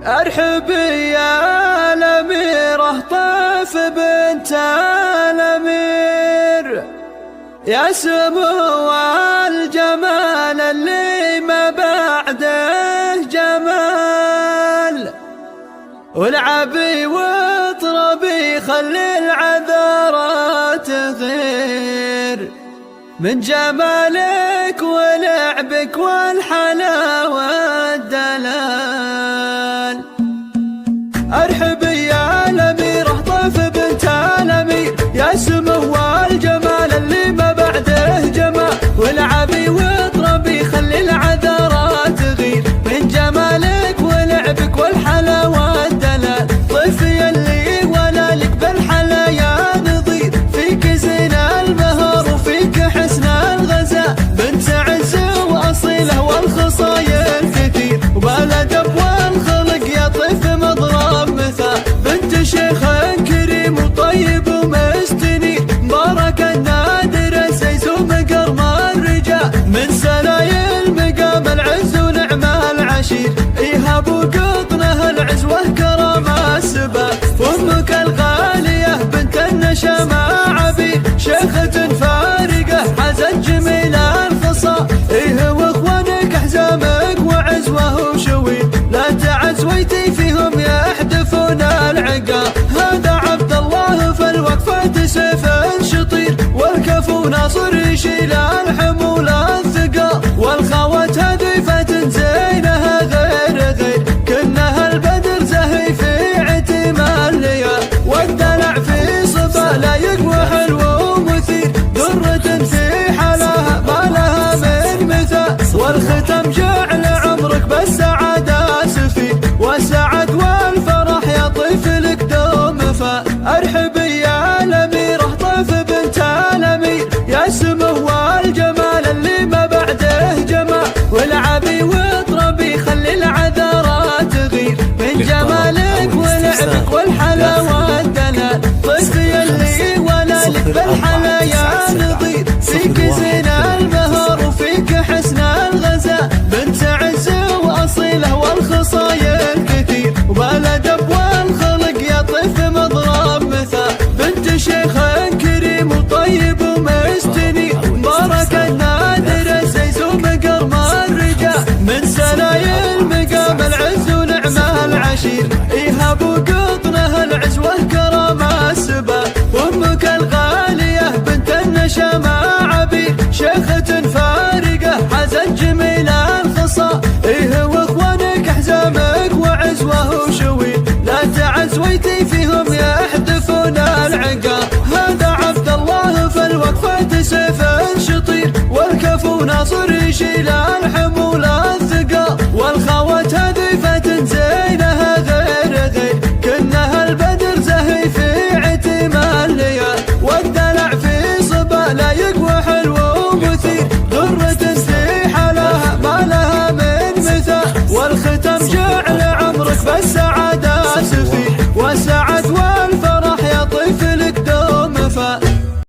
ارحب يا الأميرة طيف بنت الأمير، يا سمو الجمال اللي ما بعده جمال، والعبي واطربي خلي العذارى تغير من جمالك ولعبك والحلاوة والدلال. ارحب يا الأميرة طيف بنت الأمير، يا سمو الجمال اللي ما بعده جمال، والعبي واطربي خلي العذارى تغير من جمالك ولعبك والحلاوة والدلال. طيفي اللي ولا لك بالحلايا نظير، فيك زين المهر وفيك حسن الغزال، بنت عز واصيله والخصايل كثير، وبالادب والخلق يا طيف مضرب مثال، بنت شيخ كريم وطيب ومستنير، مبارك النادر سيس ومقرم الرجال، من سلايل مقام العز ونعم العشير، ايهاب وقطنه العزوه كرم السبال، وامك الغاليه بنت النشامه عبير، شيخة فارقه حازت جميل الخصال، ايه واخوانك حزامك وعزوه وشوير، لا تعز ويتي فيهم يحدفون العقال، هذا عبد الله في الوقفة سيف شطير، والكفو ناصر يشيل الحمول الثقال، والخوات هذيفة زينها غير كنها البدر زهي في عتم الليال، والدلع في صفا لا يقوى حلو ومثير، درة في حلاها ما لها من مثال، والختم جعل عمرك بالسعادة سفير، والسعد والفرح يا طيف لك دوم فال. ارحب يا الأميرة طيف بنت الأمير، يا سمو الجمال اللي ما بعده جمال، والعبي واطربي خلي العذارى تغير من جمالك ولعبك والحلاوة والدلال، طيفي اللي ولا لك بالحلايا نظير، فيك زين المهر وفيك حسن الغزال، بنت عز واصيله والخصايل كثير، وبالادب والخلق يا طيف مضرب مثال، بنت شيخ كريم وطيب ومستنير، مبارك النادر سيس ومقرم الرجال، من سلايل مقام العز ونعم العشير، ايهاب وقطنه العزوه كرم السبال، وامك الغاليه بنت النشامه عبير، شيخة فارقه حازت جميل الخصال، ايه واخوانك حزامك وعزوه وشوير، لا تعز ويتي فيهم يحدفون العقال، هذا عبد الله في الوقفة سيف شطير، والكفو ناصر يشيل الحمول